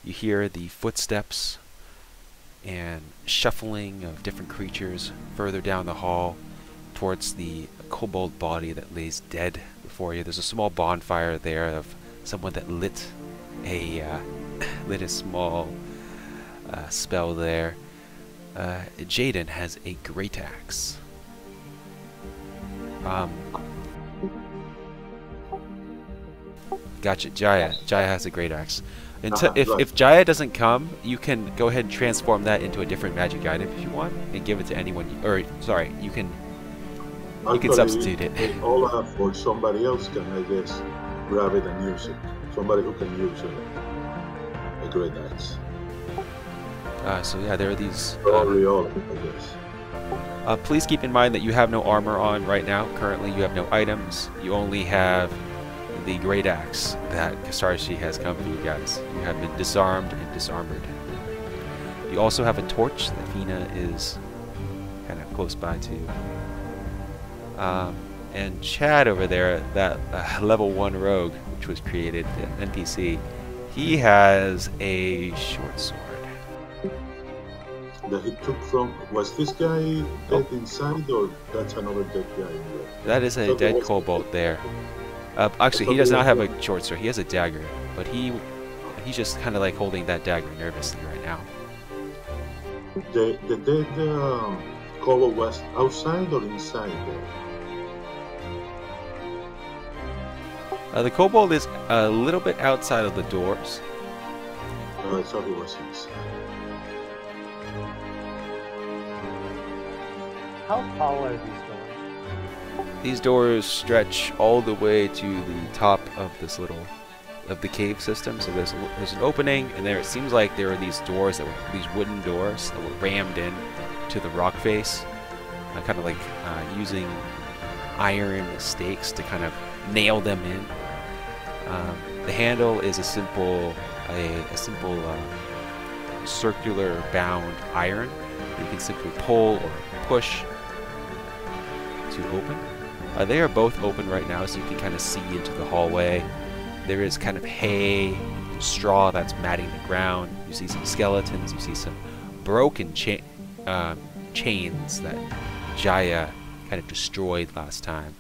You hear the footsteps and shuffling of different creatures further down the hall towards the kobold body that lays dead before you. There's a small bonfire there of someone that lit a small spell there. Jaden has a great axe. Gotcha, Jaya. Jaya has a great axe. If Jaya doesn't come, you can go ahead and transform that into a different magic item if you want, and give it to anyone. You can substitute it. Olaf or somebody else can, I guess, grab it and use it. Somebody who can use a great axe. So yeah, there are these. Probably Olaf, I guess. Please keep in mind that you have no armor on right now. Currently, you have no items. You only have the great axe that Kiskartchi has come for you guys. You have been disarmed and disarmored. You also have a torch that Phina is kind of close by to. And Chad over there, that level 1 rogue, which was created, the NPC, he has a short sword. That he took from, was this guy dead inside, or that's another dead guy? That is a dead kobold there. Actually, he does not have a short sword. He has a dagger, but he's just kind of like holding that dagger nervously right now. The dead kobold was outside or inside there? The kobold is a little bit outside of the doors. I thought he was inside. How tall are these doors? These doors stretch all the way to the top of the cave system. So there's an opening, and there it seems like there are these wooden doors that were rammed in to the rock face, kind of like using iron stakes to kind of nail them in. The handle is a simple circular bound iron that you can simply pull or push to open. They are both open right now, so you can kind of see into the hallway. There is kind of hay, straw that's matting the ground. You see some skeletons. You see some broken chains that Jaya kind of destroyed last time.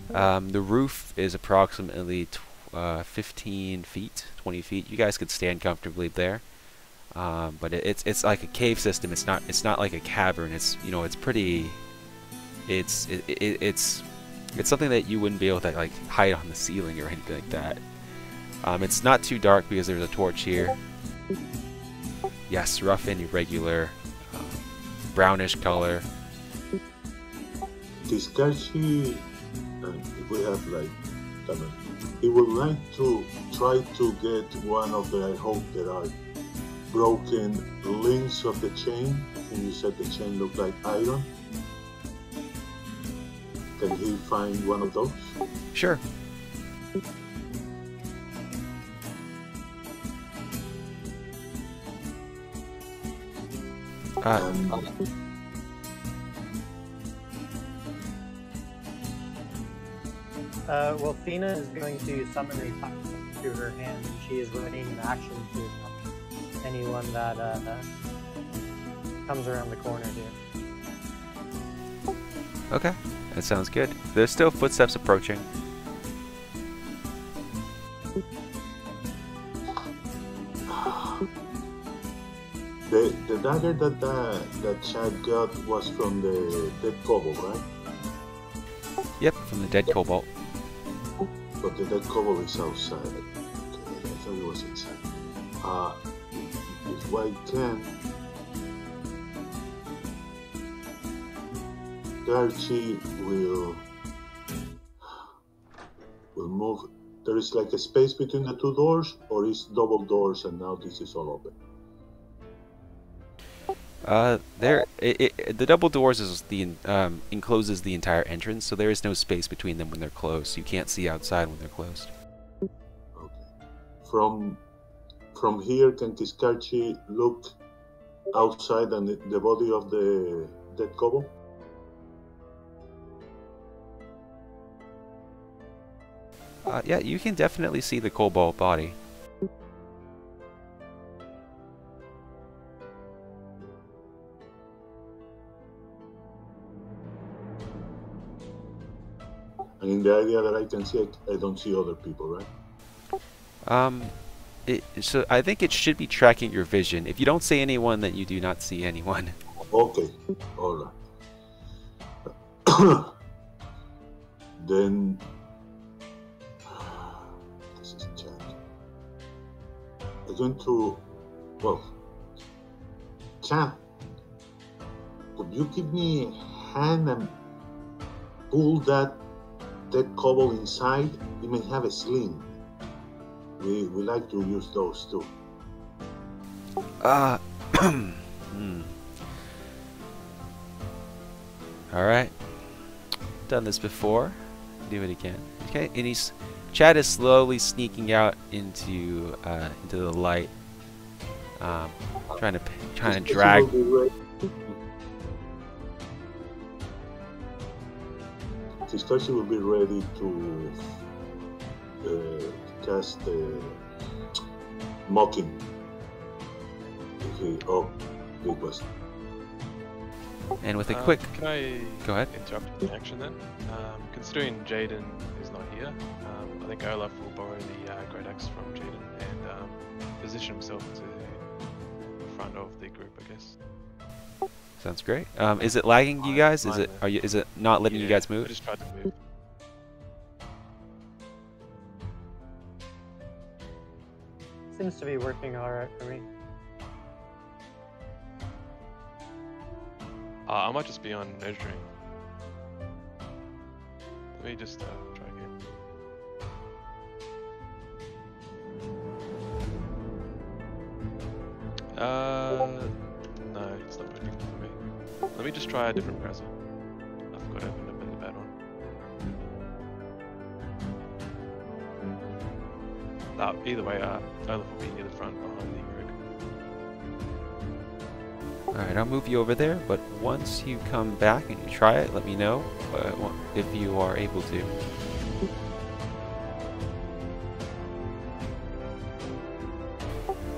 The roof is approximately 15 feet, 20 feet. You guys could stand comfortably there, but it's like a cave system. It's not like a cavern. It's pretty. It's something that you wouldn't be able to like hide on the ceiling or anything like that. It's not too dark because there's a torch here. Yes, rough and irregular, brownish color. Kiskartchi, if we have like, he would like to try to get one of the, I hope there are broken links of the chain. I think you said the chain looked like iron. Can he find one of those? Sure. Well, Phina is going to summon a fire to her hand. She is ready in action to help anyone that comes around the corner here. Okay, that sounds good. There's still footsteps approaching. The dagger that Chad got was from the dead kobold, right? Yep, from the dead kobold. But the dead kobold is outside. Okay, I thought it was inside. If I can, Kiskartchi will move. There is like a space between the two doors, or is double doors and now this is all open? The double doors is encloses the entire entrance, so there is no space between them when they're closed. You can't see outside when they're closed. Okay. From here, can Kiskartchi look outside and the body of the dead kobold? Yeah, you can definitely see the kobold body. And in the area that I can see, I don't see other people, right? So I think it should be tracking your vision. If you don't see anyone, then you do not see anyone. Okay, all right. Then this is chat. I'm going to, well, chat. Could you give me a hand and pull that kobold inside? You may have a sling. We like to use those too. Alright. Done this before. Do it again. Okay, and Chad is slowly sneaking out into the light. Trying to drag. Kiskartchi will be ready to cast mocking. Okay, big bust. And with a quick... Can I go ahead. interrupt the action then? Considering Jaden is not here, I think Olaf will borrow the Great Axe from Jaden and position himself to the front of the group, I guess. Sounds great. Is it lagging you guys? Is it not letting you guys move? I just tried to move. Seems to be working alright for me. I might just be on nurturing. Let me just try again. No, it's not working for me. Let me just try a different browser. I forgot to open up in the bad one. Either way, Olaf will be near the front behind the rogue. Alright, I'll move you over there, but once you come back and you try it, let me know if you are able to.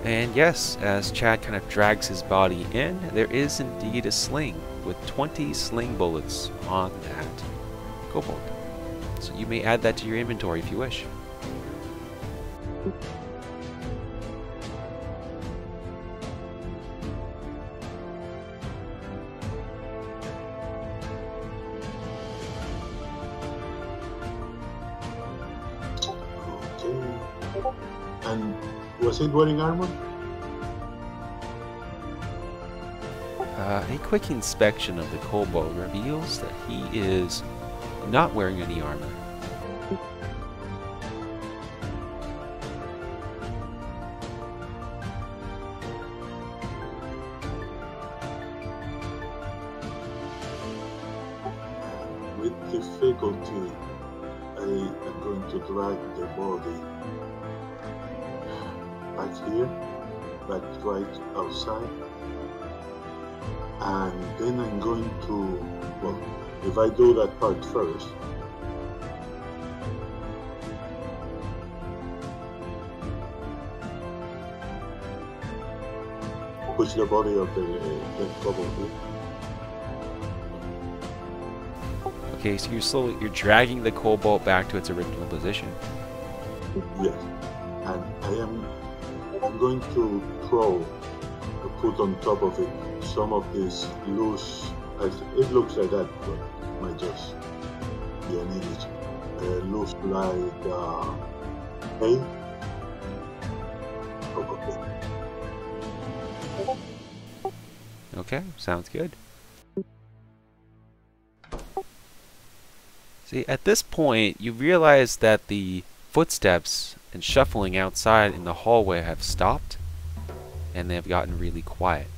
And yes, as Chad kind of drags his body in, there is indeed a sling with 20 sling bullets on that kobold. So you may add that to your inventory if you wish. And was it wearing armor? A quick inspection of the kobold reveals that he is not wearing any armor. With difficulty, I am going to drag the body back here, back right outside, and then I'm going to, well, if I do that part first, push the body of the kobold here. Okay, so you're dragging the kobold back to its original position. Yes, and I'm going to put on top of it some of this loose, it looks like that, but it might just be an image, loose like hay. Okay, sounds good. See, at this point, you realize that the footsteps and shuffling outside in the hallway have stopped, and they have gotten really quiet.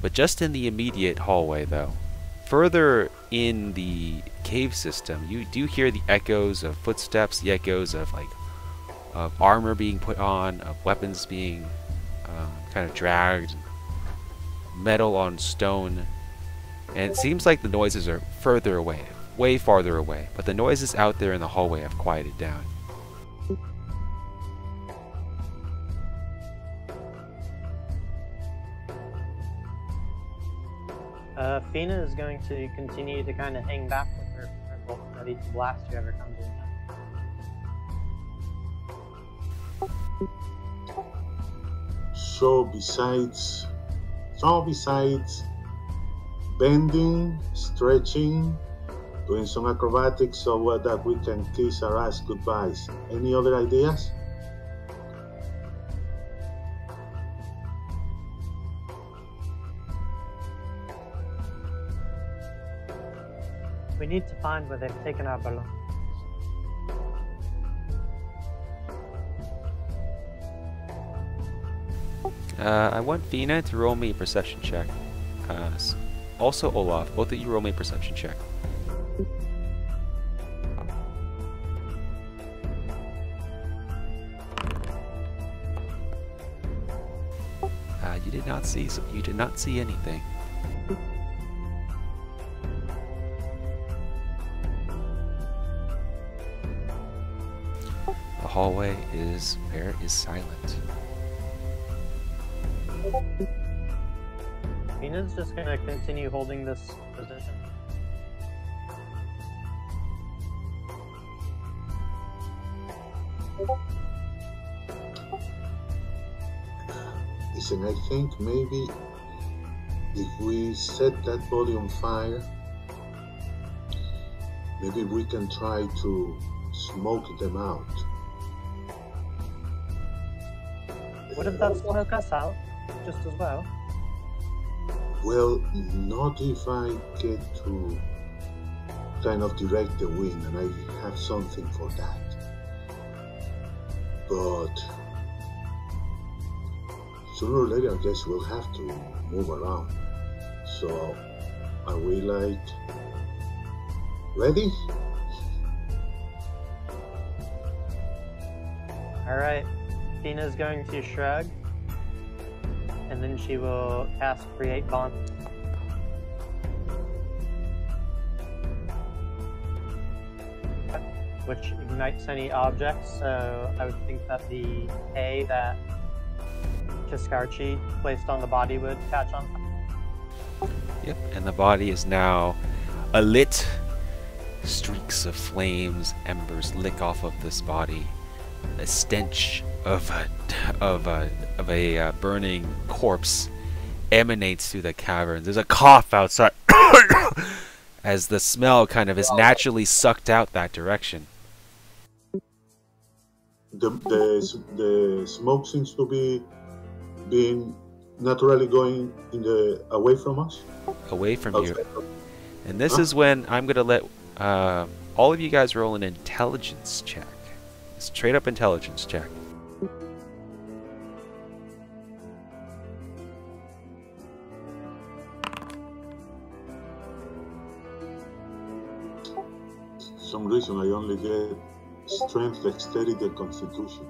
But just in the immediate hallway, though, further in the cave system, you do hear the echoes of footsteps, the echoes of of armor being put on, of weapons being kind of dragged, metal on stone, and it seems like the noises are further away. Way farther away, but the noises out there in the hallway have quieted down. Phina is going to continue to kind of hang back with her bolt, not ready to blast whoever comes in. So besides bending, stretching, doing some acrobatics so that we can kiss our ass goodbyes, any other ideas? We need to find where they've taken our balloon. I want Phina to roll me a perception check. Also Olaf, both of you roll me a perception check. You did not see anything. The hallway is silent. Phina's just gonna continue holding this position. Listen, I think maybe if we set that body on fire, maybe we can try to smoke them out. What if that smoke us out just as well? Well, not if I get to kind of direct the wind, and I have something for that. But sooner or later, I guess we'll have to move around. So, are we like ready? Alright, Phina's going to shrug, and then she will cast Create Bond. Which ignites any objects, so I would think that the hay that Kiskartchi placed on the body would catch on fire. Yep, and the body is now alit. Streaks of flames, embers lick off of this body. A stench of a burning corpse emanates through the caverns. There's a cough outside as the smell kind of is naturally sucked out that direction. The smoke seems to be being naturally going in the away from us. Away from Outside. you. And this is when I'm gonna let all of you guys roll an intelligence check. Straight up intelligence check. For some reason I only get strength, dexterity, and constitution.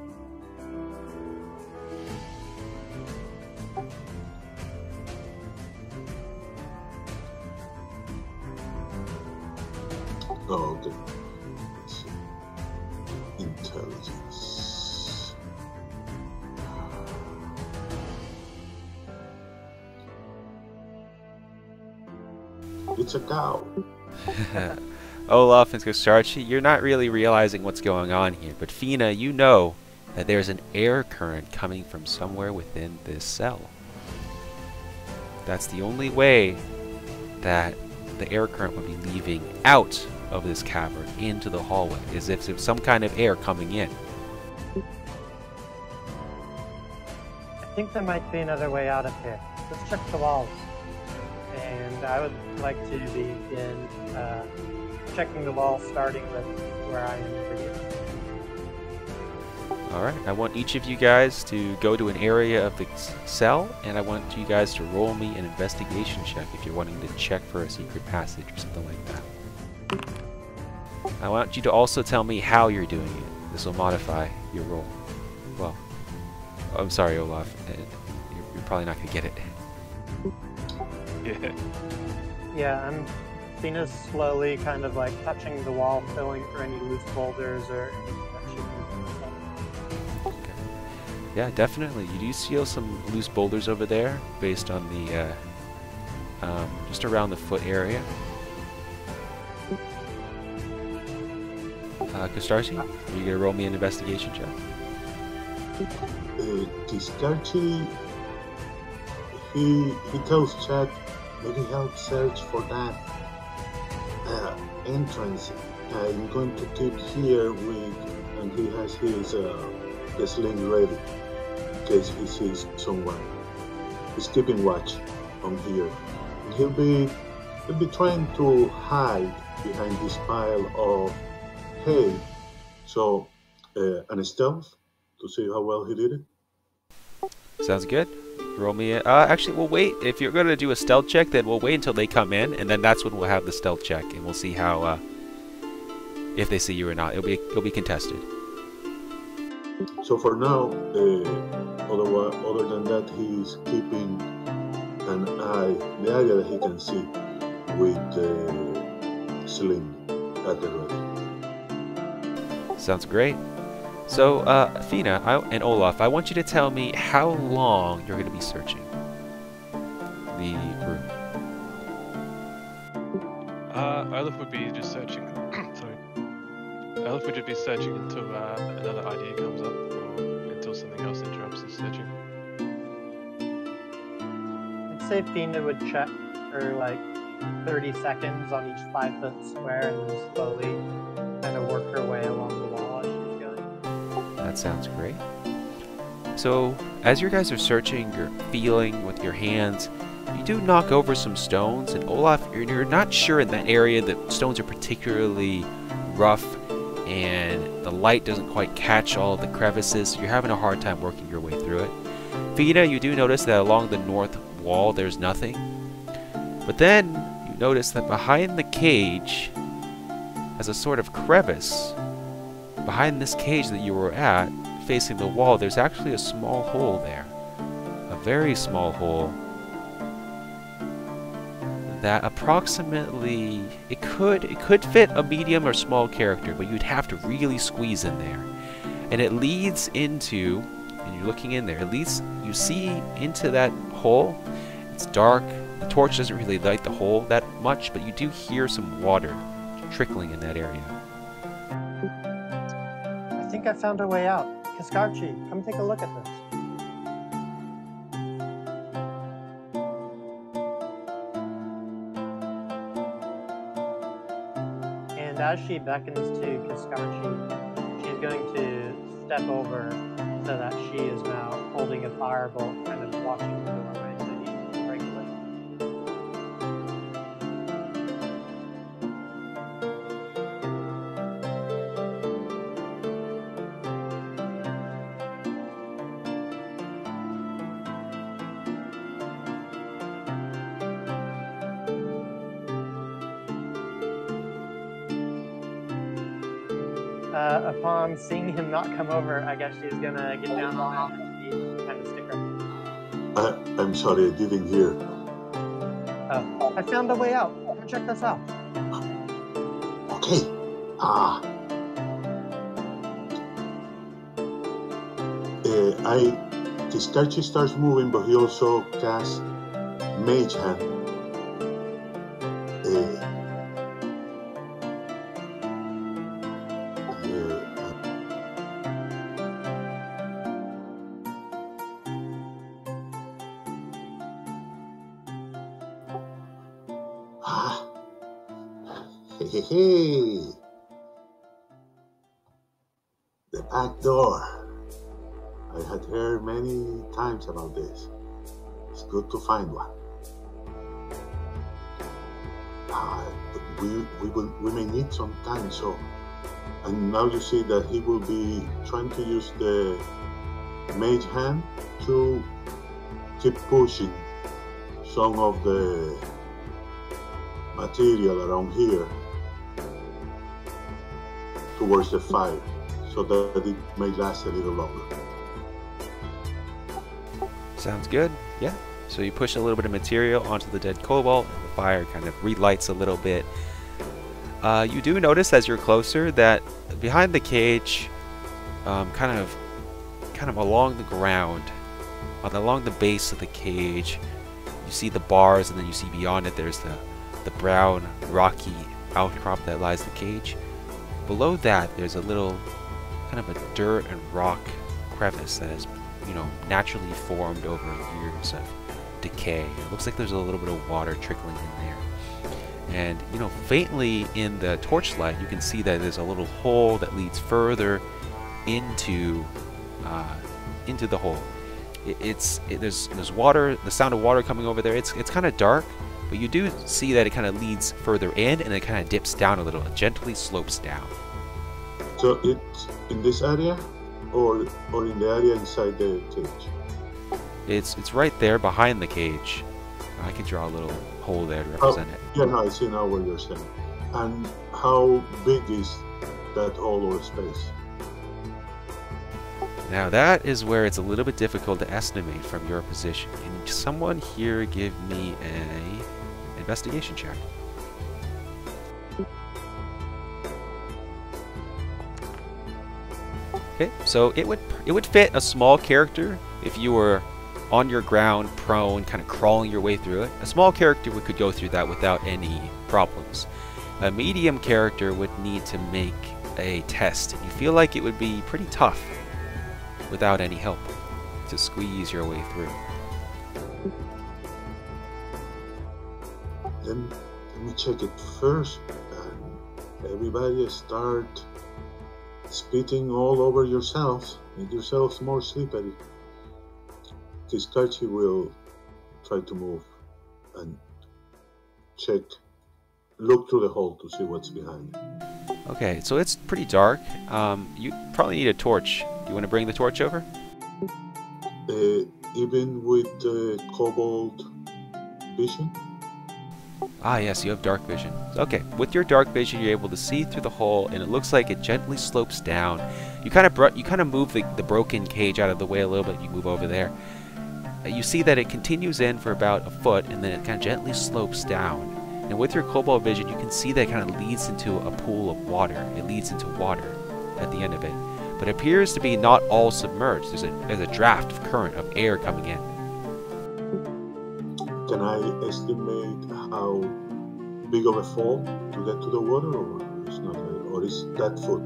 Oh, okay. Let's see. Intelligence. It's a cow. Olaf and Kiskartchi, you're not really realizing what's going on here, but Phina, you know that there's an air current coming from somewhere within this cell. That's the only way that the air current would be leaving out of this cavern into the hallway, is if there's some kind of air coming in. I think there might be another way out of here. Let's check the walls. And I would like to begin checking the walls, starting with where I am for you. Alright, I want each of you guys to go to an area of the cell, and I want you guys to roll me an investigation check if you're wanting to check for a secret passage or something like that. I want you to also tell me how you're doing it. This will modify your roll. Well, I'm sorry, Olaf. You're probably not going to get it. Yeah. Yeah, Phina's slowly kind of like touching the wall, filling for any loose boulders or anything that she can. Okay. Yeah, definitely. You do see some loose boulders over there, based on the just around the foot area. Kiskartchi, are you gonna roll me an investigation check? Kiskartchi, he tells Chad, maybe help search for that entrance. I'm going to keep here and he has his sling ready in case he sees someone. He's keeping watch on here. And he'll be trying to hide behind this pile of hay. So, an stealth to see how well he did it. Sounds good. Roll me a, actually, we'll wait. If you're going to do a stealth check, then we'll wait until they come in, and then that's when we'll have the stealth check, and we'll see how, if they see you or not. It'll be contested. So for now, other than that, he's keeping an eye, the area that he can see, with the sling at the ready. Sounds great. So, Phina and Olaf, I want you to tell me how long you're going to be searching the room. Olaf would be just searching. Sorry. Olaf would just be searching until another idea comes up, or until something else interrupts his searching. I'd say Phina would check for like 30 seconds on each 5-foot square and then slowly kind of work her way along the wall as she's going. That sounds great. So, as you guys are searching, you're feeling with your hands, you do knock over some stones, and Olaf, you're not sure in that area that stones are particularly rough, and the light doesn't quite catch all of the crevices, so you're having a hard time working your way through it. Phina, you do notice that along the north wall there's nothing, but then you notice that behind the cage, as a sort of crevice, behind this cage that you were at, facing the wall, there's actually a small hole there. A very small hole that approximately, it could fit a medium or small character, but you'd have to really squeeze in there. And it leads into, and you're looking in there, at least you see into that hole. It's dark, the torch doesn't really light the hole that much, but you do hear some water trickling in that area. I think I found a way out. Kiskartchi, come take a look at this. And as she beckons to Kiskartchi, she's going to step over so that she is now holding a firebolt, kind of watching the doorway so he can regulate. Upon seeing him not come over, I guess she's gonna get down on her feet and kind of stick her. I'm sorry, I didn't hear. Oh, I found a way out. Come check this out. Okay. Kiskartchi starts moving, but he also casts Mage Hand. Hey, the back door. I had heard many times about this. It's good to find one. We may need some time, so. And now you see that he will be trying to use the Mage Hand to keep pushing some of the material around here towards the fire, so that it may last a little longer. Sounds good, yeah. So you push a little bit of material onto the dead cobalt, and the fire kind of relights a little bit. You do notice as you're closer that behind the cage, kind of along the ground, along the base of the cage, you see the bars, and then you see beyond it there's the brown rocky outcrop that lies the cage. below that, there's a little kind of a dirt and rock crevice that has, you know, naturally formed over years of decay. It looks like there's a little bit of water trickling in there. And, you know, faintly in the torchlight, you can see that there's a little hole that leads further into the hole. There's water, the sound of water coming over there. It's kind of dark, but you do see that it kind of leads further in, and it kind of dips down a little. It gently slopes down. So it's in this area, or in the area inside the cage? It's right there behind the cage. I could draw a little hole there to represent it. Yeah, no, I see now what you're saying. And how big is that hole or space? Now that is where it's a little bit difficult to estimate from your position. Can someone here give me an investigation check? Okay, so it would fit a small character if you were on your ground, prone, kind of crawling your way through it. A small character could go through that without any problems. A medium character would need to make a test, and you feel like it would be pretty tough without any help to squeeze your way through. Let me check it first, and everybody start spitting all over yourselves. Make yourselves more slippery. Kiskartchi will try to move and check, look through the hole to see what's behind it. Okay, so it's pretty dark. You probably need a torch. Do you want to bring the torch over? Even with cobalt vision? Ah, yes, you have dark vision. Okay, with your dark vision, you're able to see through the hole, and it looks like it gently slopes down. You kind of move the broken cage out of the way a little bit. You move over there. You see that it continues in for about a foot, and then it kind of gently slopes down. And with your cobalt vision, you can see that it kind of leads into a pool of water. It leads into water at the end of it, but it appears to be not all submerged. There's a draft of current of air coming in. Can I estimate how big of a fall to get to the water, or is not, or is that foot?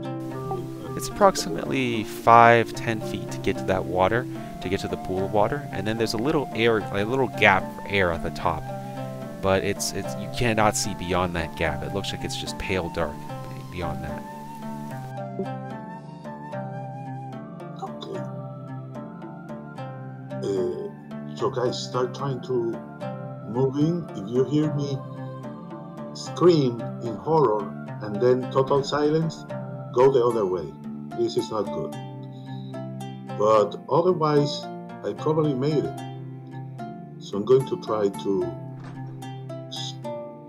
It's approximately 5-10 feet to get to that water, to get to the pool of water, and then there's a little gap for air at the top. But you cannot see beyond that gap. It looks like it's just pale dark beyond that. Okay. So guys, start trying to move in. If you hear me scream in horror and then total silence, go the other way. This is not good. But otherwise, I probably made it. So I'm going to try to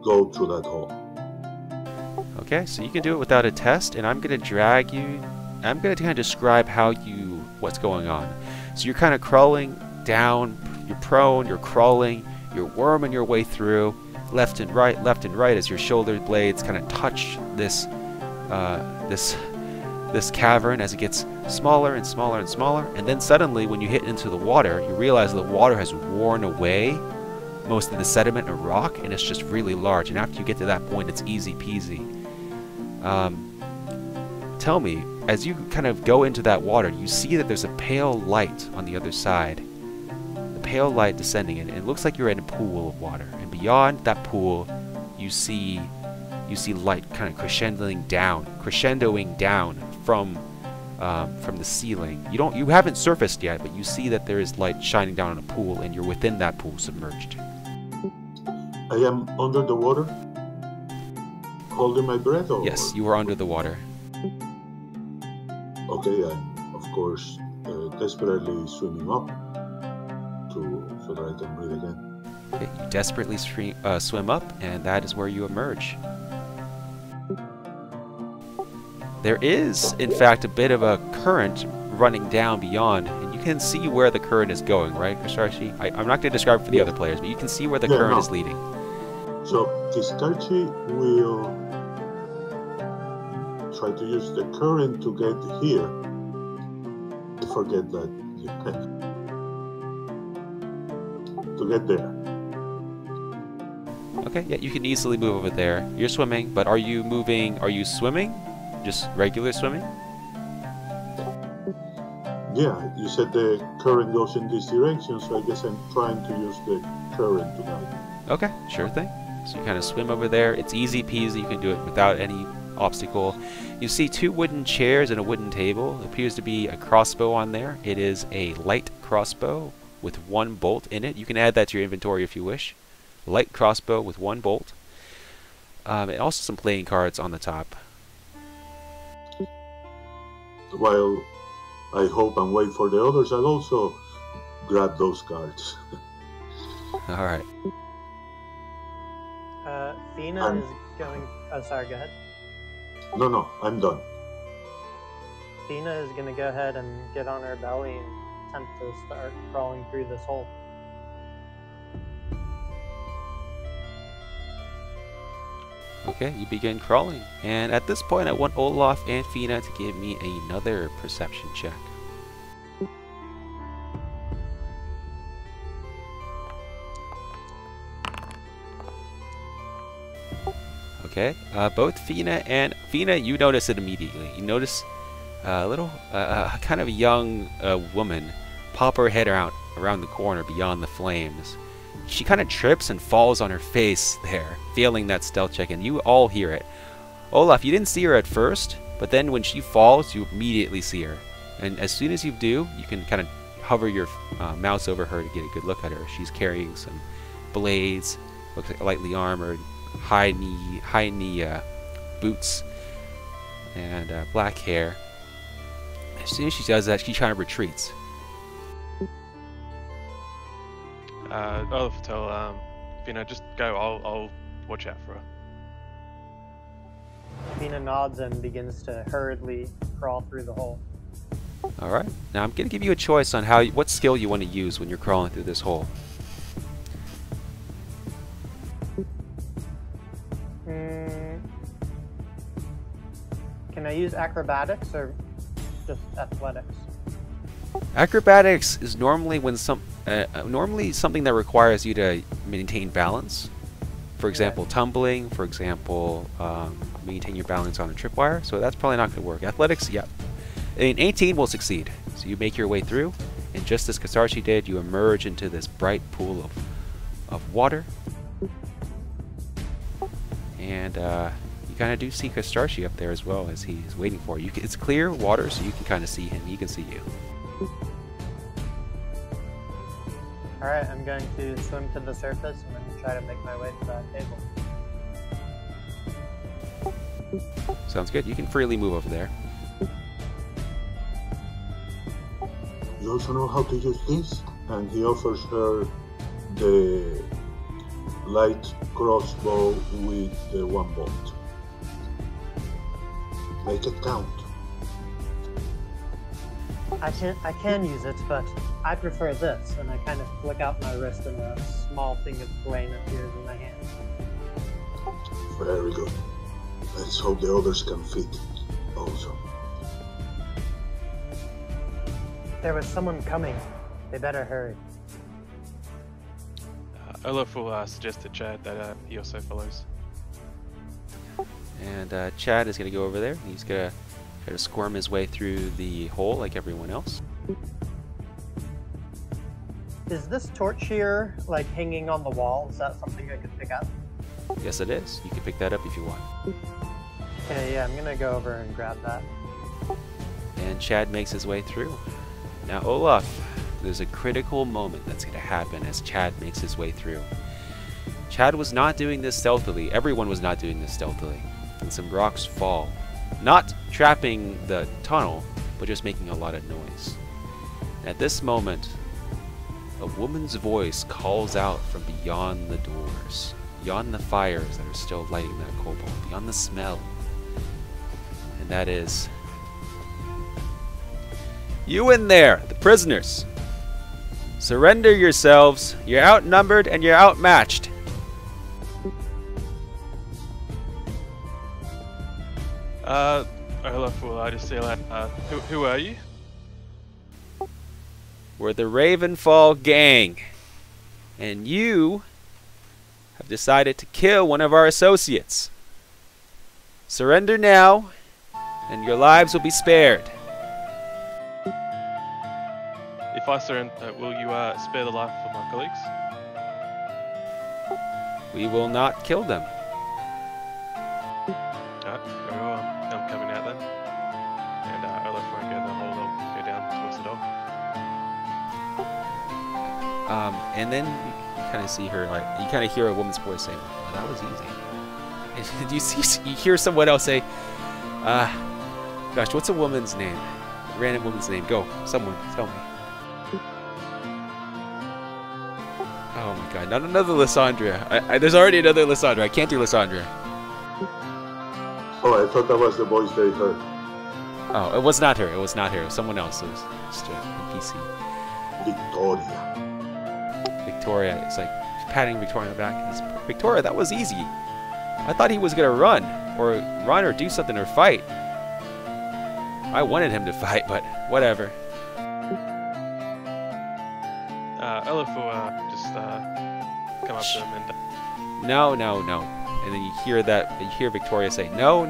go through that hole. Okay, so you can do it without a test, and I'm going to drag you. I'm going to kind of describe what's going on. So you're kind of crawling down, you're prone, you're crawling, you're worming your way through, left and right as your shoulder blades kind of touch this cavern as it gets smaller and smaller and smaller, and then suddenly when you hit into the water, you realize the water has worn away most of the sediment and rock, and it's just really large, and after you get to that point, it's easy peasy. Tell me, as you kind of go into that water, you see that there's a pale light on the other side. The pale light descending, and it looks like you're in a pool of water, and beyond that pool, you see light kind of crescendoing down from the ceiling. You haven't surfaced yet, but you see that there is light shining down on a pool, and you're within that pool, submerged. I am under the water, holding my breath? Or? Yes, you are under the water. Okay, I'm, of course, desperately swimming up so that I can breathe again. Okay, you desperately swim up, and that is where you emerge. There is, in fact, a bit of a current running down beyond, and you can see where the current is going, right, Kiskartchi? I'm not going to describe it for the other players, but you can see where the current is leading. So Kiskartchi will try to use the current to get here. Forget that. To get there. Okay, yeah, you can easily move over there. You're swimming, but are you moving? Are you swimming Just regular swimming? Yeah, you said the current goes in this direction, so I guess I'm trying to use the current to guide. Okay, sure thing. So you kind of swim over there. It's easy peasy. You can do it without any obstacle. You see 2 wooden chairs and a wooden table. It appears to be a crossbow on there. It is a light crossbow with 1 bolt in it. You can add that to your inventory if you wish. Light crossbow with 1 bolt. And also some playing cards on the top. While I hope and wait for the others, I'll also grab those cards. Alright. Phina is going... Oh, sorry, go ahead. No, I'm done. Phina is going to go ahead and get on her belly and attempt to start crawling through this hole. Okay, you begin crawling. And at this point, I want Olaf and Phina to give me another perception check. Okay, both Phina, you notice it immediately. You notice a little, kind of young woman pop her head around the corner beyond the flames. She kind of trips and falls on her face there, failing that stealth check, and you all hear it. Olaf, you didn't see her at first, but then when she falls, you immediately see her. And as soon as you do, you can kind of hover your mouse over her to get a good look at her. She's carrying some blades, looks like lightly armored, high knee boots, and black hair. As soon as she does that, she kind of retreats. Olaf, tell Phina, just go. I'll watch out for her. Phina nods and begins to hurriedly crawl through the hole. All right. Now I'm going to give you a choice on what skill you want to use when you're crawling through this hole. Can I use acrobatics or just athletics? Acrobatics is normally normally something that requires you to maintain balance. For example, tumbling. For example, maintain your balance on a tripwire. So that's probably not going to work. Athletics, yeah. In 18 will succeed. So you make your way through, and just as Kiskartchi did, you emerge into this bright pool of water. And you kind of do see Kiskartchi up there as well as he's waiting for you. It's clear water, so you can kind of see him. He can see you. Alright, I'm going to swim to the surface and then try to make my way to that table. Sounds good. You can freely move over there. You also know how to use this? And he offers her the light crossbow with the 1 bolt. Make it count. I can use it, but I prefer this, and I kind of flick out my wrist and a small thing of flame appears in my hand. Very good. Let's hope the others can fit also. There was someone coming. They better hurry. Olaf will suggest to Chad that he also follows. And Chad is going to go over there. He's going to try to squirm his way through the hole like everyone else. Is this torch here, like, hanging on the wall? Is that something I could pick up? Yes, it is. You can pick that up if you want. Okay, yeah, I'm going to go over and grab that. And Chad makes his way through. Now, Olaf, there's a critical moment that's going to happen as Chad makes his way through. Chad was not doing this stealthily. Everyone was not doing this stealthily. And some rocks fall. Not trapping the tunnel, but just making a lot of noise. And at this moment, a woman's voice calls out from beyond the doors, beyond the fires that are still lighting that cobalt, beyond the smell. And that is, "You in there, the prisoners! Surrender yourselves. You're outnumbered and you're outmatched." Olaf will just say like, who are you? We're the Ravenfall gang, and you have decided to kill one of our associates. Surrender now, and your lives will be spared. If I surrender, will you spare the life of my colleagues? We will not kill them. Alright, very well. I'm coming out then. And Olaf won't go the hole, they'll go down towards the door. And then you kind of see her, like, you kind of hear a woman's voice saying, well, that was easy. And you hear someone else say, gosh, what's a woman's name? A random woman's name. Go, someone, tell me. Oh my god, not another Lysandra. There's already another Lysandra. I can't do Lysandra. Oh, I thought that was the voice they heard. Oh, it was not her. It was not her. It was someone else. It was just an NPC. Victoria. Victoria. It's like patting Victoria on the back. It's, Victoria, that was easy. I thought he was gonna run or do something or fight. I wanted him to fight, but whatever. Olaf will just come up to him and... No. And then you hear Victoria say, no.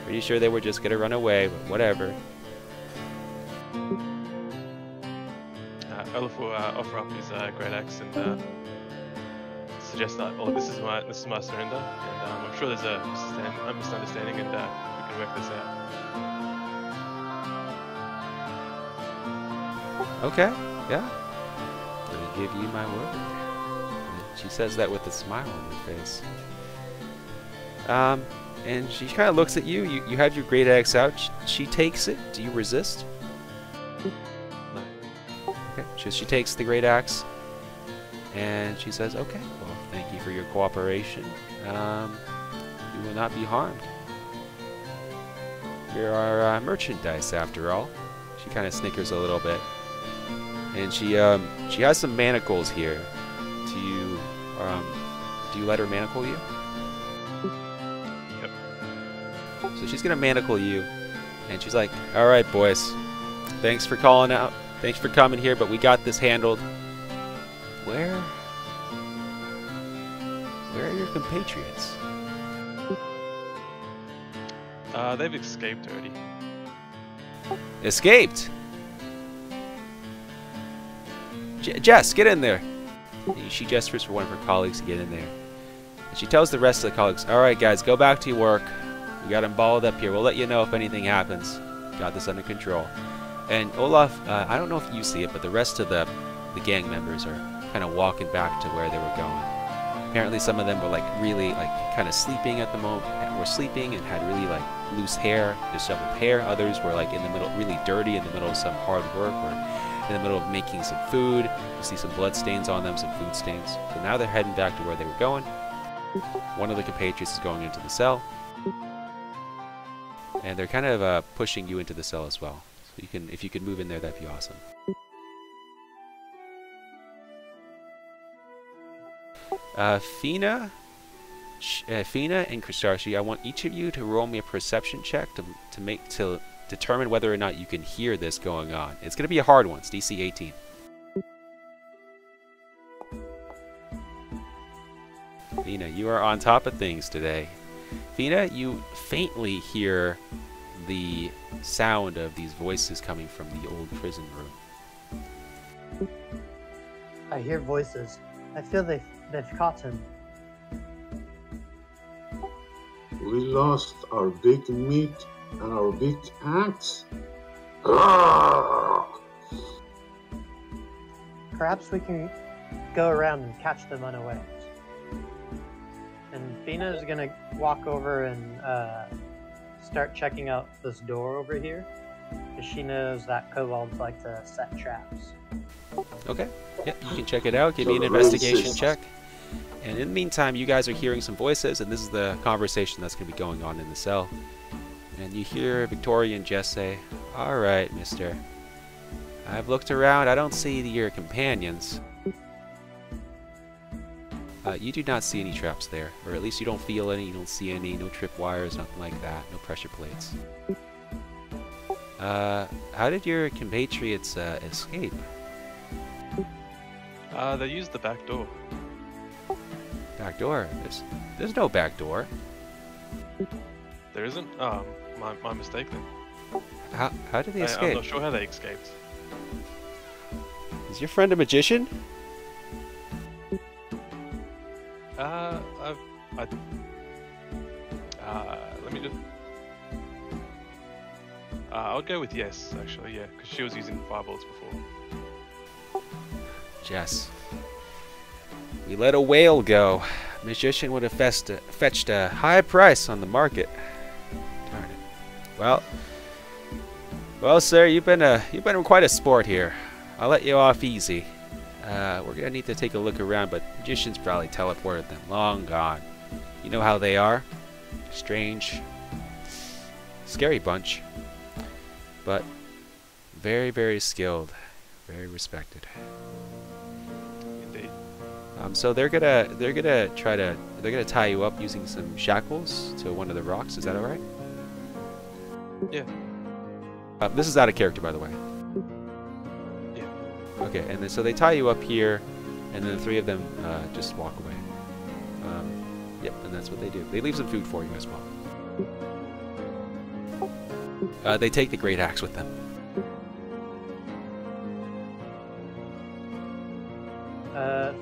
Pretty sure they were just gonna run away, but whatever. Olaf will offer up his great axe and suggest that, oh, this is my surrender, and I'm sure there's a misunderstanding, and we can work this out. Okay, yeah. Let me give you my word. And she says that with a smile on her face. And she kind of looks at you. You have your great axe out. She takes it. Do you resist? No. Okay, she takes the great axe. And she says, okay, well, thank you for your cooperation. You will not be harmed. You're our merchandise, after all. She kind of snickers a little bit. And she has some manacles here. Do you let her manacle you? Yep. So she's gonna manacle you, and she's like, all right, boys, thanks for calling out. Thanks for coming here, but we got this handled. Where are your compatriots? They've escaped already. Escaped? Jess, get in there. She gestures for one of her colleagues to get in there. And she tells the rest of the colleagues, alright guys, go back to your work. We got them balled up here. We'll let you know if anything happens. Got this under control. And Olaf, I don't know if you see it, but the rest of the gang members are kind of walking back to where they were going. Apparently some of them were like really like kind of sleeping at the moment, were sleeping and had really like loose hair, disheveled hair. Others were like in the middle, really dirty in the middle of some hard work, or in the middle of making some food. You see some blood stains on them, some food stains. So now they're heading back to where they were going. One of the compatriots is going into the cell. And they're kind of pushing you into the cell as well. So you can, if you could move in there, that'd be awesome. Phina and Kiskartchi, I want each of you to roll me a perception check to determine whether or not you can hear this going on. It's going to be a hard one. It's DC 18. Phina, you are on top of things today. Phina, you faintly hear the sound of these voices coming from the old prison room. I hear voices. I feel they've caught him. We lost our big meat and our big axe. Arrgh! Perhaps we can go around and catch them unawares. And Phina is gonna walk over and start checking out this door over here, because she knows that kobolds like to set traps. Okay. Yep, you can check it out. Give me an investigation check. And in the meantime, you guys are hearing some voices, and this is the conversation that's going to be going on in the cell. And you hear Victoria and Jess say, alright, mister. I've looked around. I don't see your companions. You do not see any traps there. Or at least you don't feel any. You don't see any. No tripwires, nothing like that. No pressure plates. How did your compatriots escape? They used the back door. Back door? There's no back door. There isn't? My mistake then. How did they I'm escape? not sure how they escaped. Is your friend a magician? Let me just. I'll go with yes, actually, yeah, because she was using fireballs before. Jess. We let a whale go. Magician would have fetched a high price on the market. Darn it. Well, sir, you've been quite a sport here. I'll let you off easy. We're gonna need to take a look around, but magicians probably teleported them. Long gone. You know how they are. Strange. Scary bunch. But very, very skilled. Very respected. Indeed. So they're gonna tie you up using some shackles to one of the rocks. Is that all right? Yeah. This is out of character, by the way. Yeah. Okay, and then so they tie you up here, and then the three of them just walk away. Yep, and that's what they do. They leave some food for you as well. They take the great axe with them.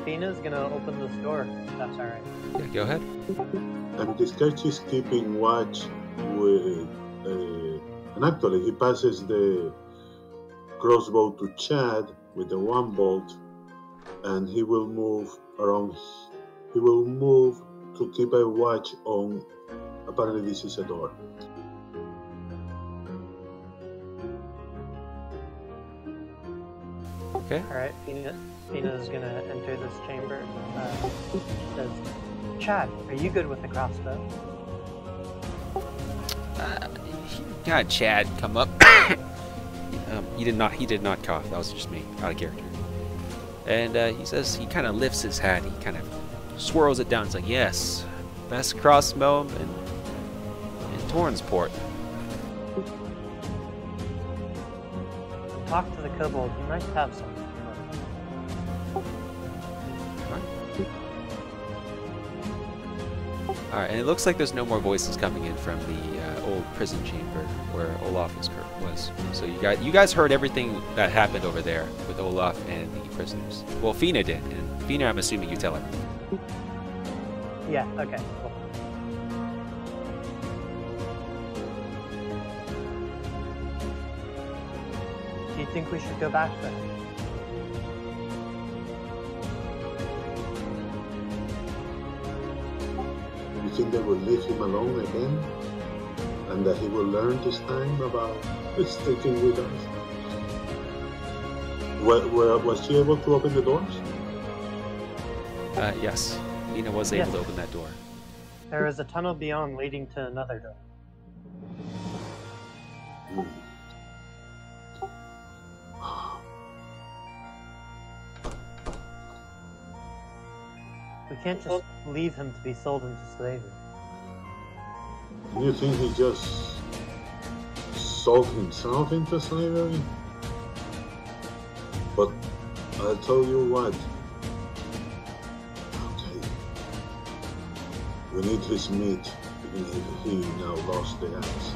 Phina's gonna open this door. That's alright. Yeah, go ahead. And Kiskartchi is keeping watch with, and actually he passes the crossbow to Chad with the one bolt, and he will move around. He will move to keep a watch on. Apparently, this is a door. Okay. Alright, Phina's gonna enter this chamber. She says, Chad, are you good with the crossbow? God, Chad, come up. He did not cough. That was just me, out of character. And he says, he kind of lifts his hat. He kind of swirls it down. It's like, yes, best crossbow in Tornsport. Talk to the kobold. He might have something. Alright, and it looks like there's no more voices coming in from the old prison chamber where Olaf was. So you guys heard everything that happened over there with Olaf and the prisoners. Well, Phina did, and Phina, I'm assuming you tell her. Yeah, okay, cool. Do you think we should go back then? You think they will leave him alone again? And that he will learn this time about sticking with us? Was she able to open the doors? Yes. Phina was able to open that door. There is a tunnel beyond leading to another door. We can't just leave him to be sold into slavery. Do you think he just sold himself into slavery? But I'll tell you what. Okay. We need his meat, even if he now lost the axe.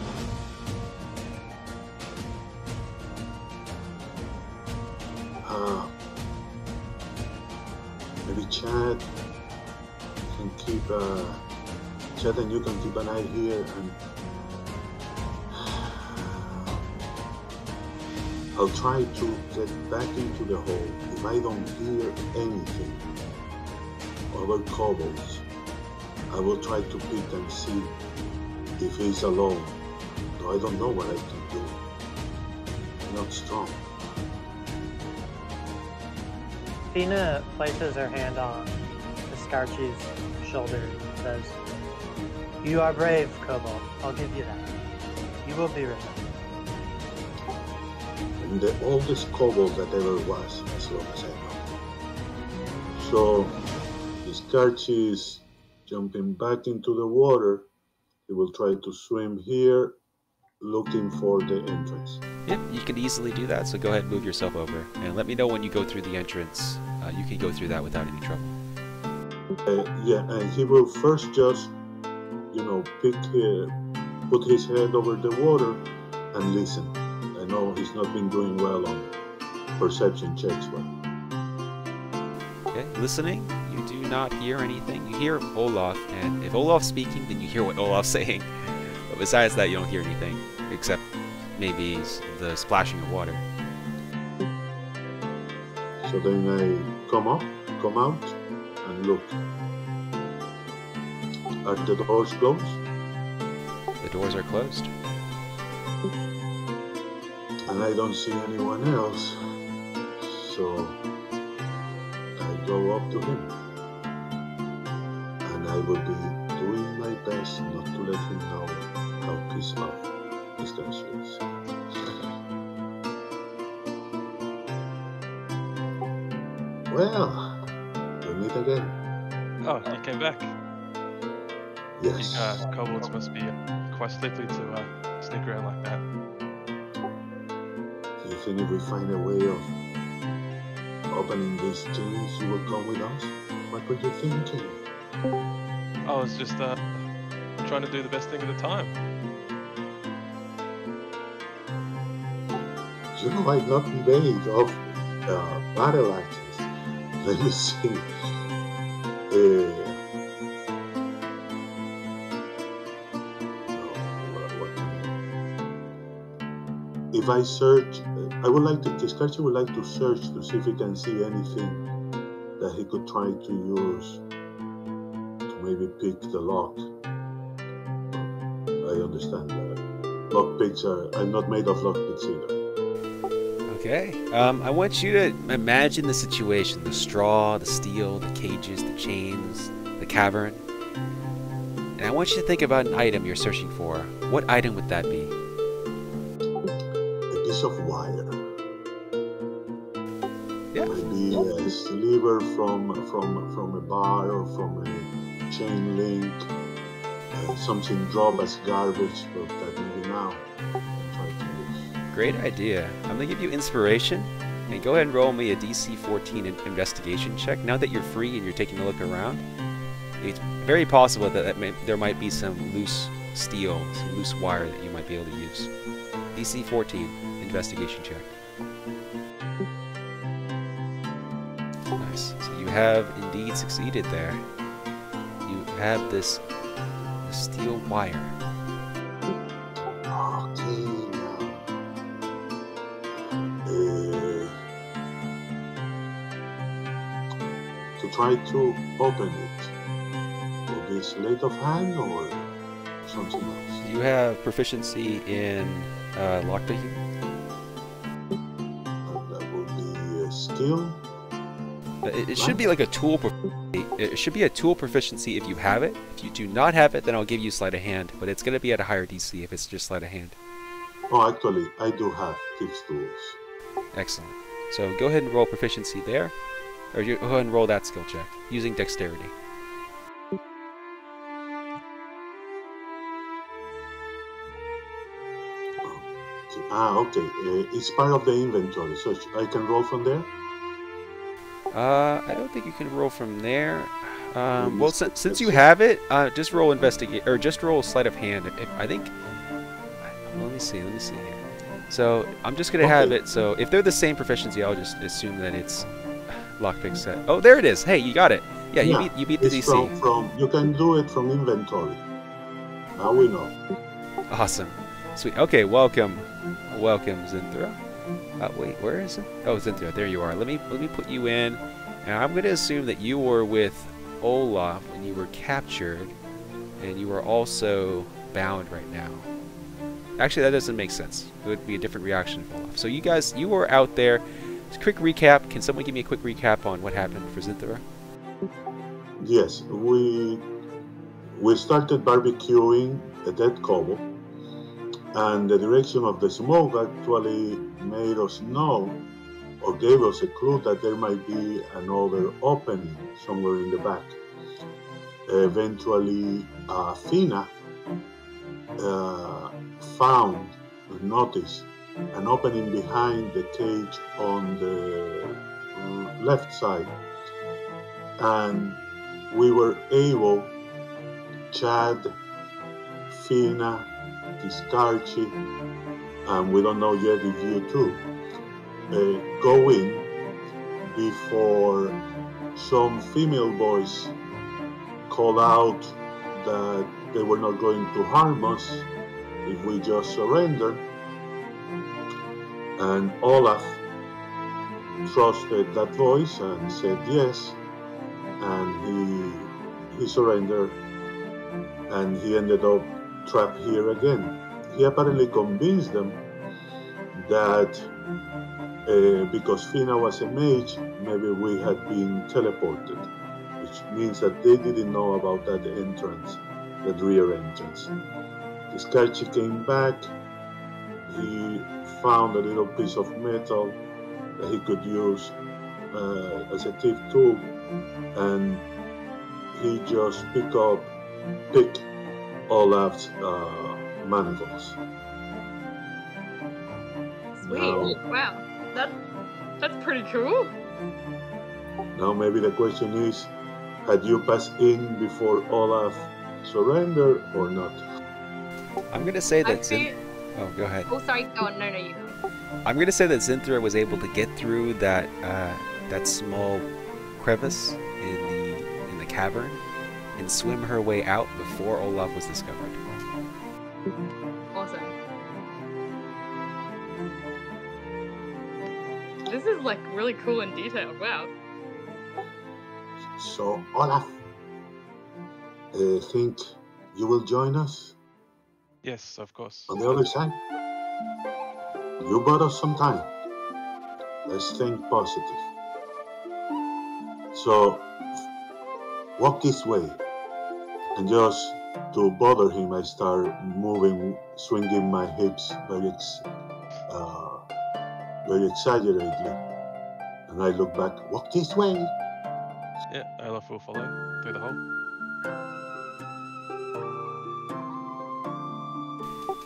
Maybe Chad can keep Chad and you can keep an eye here, and I'll try to get back into the hole. If I don't hear anything, other kobolds, I will try to peek and see if he's alone. Though I don't know what I can do. I'm not strong. Phina places her hand on Kiskartchi's shoulder and says, "You are brave, kobold. I'll give you that. You will be remembered." And the oldest kobold that ever was, as long as I know. So, Kiskartchi is jumping back into the water. He will try to swim here, looking for the entrance. Yep, you can easily do that, so go ahead and move yourself over. And let me know when you go through the entrance. You can go through that without any trouble. Yeah, and he will first just, pick put his head over the water and listen. I know he's not been doing well on perception checks, but... Okay, listening, you do not hear anything. You hear Olaf, and if Olaf's speaking, then you hear what Olaf's saying. But besides that, you don't hear anything, except maybe the splashing of water. So then I come out, and look. Are the doors closed? The doors are closed. And I don't see anyone else, so I go up to him. And I will be doing my best not to let him know how pissed off Kiskartchi is. Well, we meet again. Oh, you came back. Yes. Kobolds must be quite slippery to sneak around like that. Do you think if we find a way of opening these chains, you will come with us? What were you thinking? I was just trying to do the best thing at the time. You know, I'm not made of battle axes. Let me see. If I search, I would like to, Kiskartchi would like to search to see if he can see anything that he could try to use to maybe pick the lock. I understand that. Lockpicks are, I'm not made of lockpicks either. Okay. I want you to imagine the situation: the straw, the steel, the cages, the chains, the cavern. And I want you to think about an item you're searching for. What item would that be? A piece of wire. Yeah. Maybe a sliver from a bar or from a chain link. Something dropped as garbage, but that maybe now I'm trying to use. Great idea. I'm going to give you inspiration. And go ahead and roll me a DC 14 investigation check. Now that you're free and you're taking a look around, it's very possible that there might be some loose steel, some loose wire that you might be able to use. DC 14 investigation check. Nice. So you have indeed succeeded there. You have this steel wire. Okay, to try to open it, will be sleight of hand or something else? You have proficiency in lockpicking? That would be a skill. It should be like a tool. It should be a tool proficiency if you have it. If you do not have it, then I'll give you sleight of hand. But it's going to be at a higher DC if it's just sleight of hand. Oh, actually, I do have thieves' tools. Excellent. So go ahead and roll proficiency there, or go ahead and roll that skill check using dexterity. Okay. It's part of the inventory, so I can roll from there? I don't think you can roll from there. Well, since you have it, just roll investigate, or just roll sleight of hand. I think. Well, let me see here. So I'm just gonna have it. So if they're the same proficiency, I'll just assume that it's lockpick set. Oh, there it is. Hey, you got it. Yeah, you beat the DC. From you can do it from inventory. Now we know. Awesome. Sweet. Okay, welcome, Zynthra. Wait, where is it? Oh, Zynthra, there you are. Let me put you in. And I'm going to assume that you were with Olaf when you were captured, and you are also bound right now. Actually, that doesn't make sense. It would be a different reaction for Olaf. So you guys, you were out there. Just a quick recap. Can someone give me a quick recap on what happened for Zynthra? Yes, we started barbecuing a dead kobold, and the direction of the smoke actually made us know, or gave us a clue that there might be another opening somewhere in the back. Eventually, Phina noticed an opening behind the cage on the left side, and we were able, Chad, Phina, Kiskartchi, and we don't know yet if you too, go in before some female voice called out that they were not going to harm us if we just surrender. And Olaf trusted that voice and said yes, and he surrendered, and he ended up trapped here again. He apparently convinced them that because Phina was a mage, maybe we had been teleported, which means that they didn't know about that entrance, that rear entrance. Kiskartchi came back. He found a little piece of metal that he could use as a thief tool, and he just picked Olaf's manacles. Sweet. Now, Wow. That's pretty cool. now maybe the question is, had you passed in before Olaf surrendered or not? I'm gonna say I that feel... Oh, go ahead. Oh, sorry. Go on. No, you go. I'm gonna say that Zynthra was able to get through that that small crevice in the cavern and swim her way out before Olaf was discovered. Awesome. This is like really cool and detailed. Wow. So, Olaf, think you will join us Yes, of course. on the other side? You bought us some time. Let's think positive. So, walk this way. And just to bother him, I start moving, swinging my hips very exaggeratedly. And I look back, walk this way. Yeah, Olaf will follow through the hole.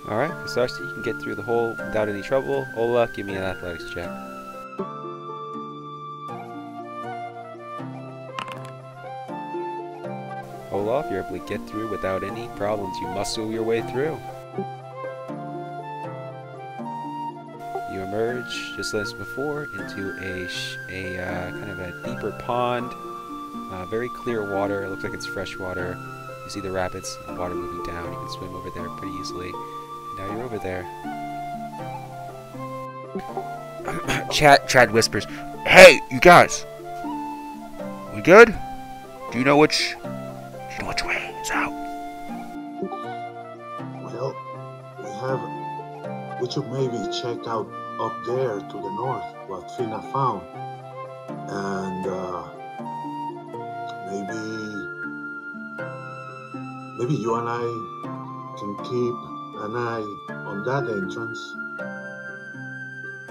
Alright, Kiskartchi, you can get through the hole without any trouble. Olaf, give me an athletics check. Olaf, you're able to get through without any problems. You muscle your way through. You emerge, just as before, into a kind of a deeper pond. Very clear water. It looks like it's fresh water. You see the rapids, the water moving down. You can swim over there pretty easily. Now you're over there. Chad whispers, "Hey, you guys! We good? Do you know which way is out?" Well, we should maybe check out up there to the north what Phina found. And maybe you and I can keep an eye on that entrance.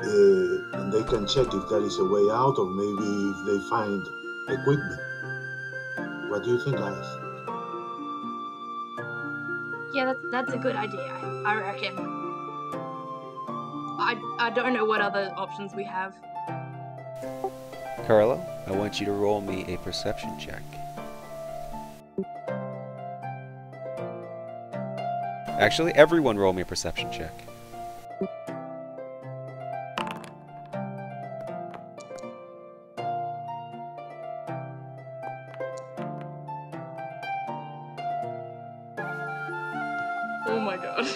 And they can check if there is a way out, or maybe if they find equipment. What do you think, guys? Yeah, that's a good idea. I reckon. I don't know what other options we have. Carlo, I want you to roll me a perception check. Actually, everyone roll me a perception check. Oh my god.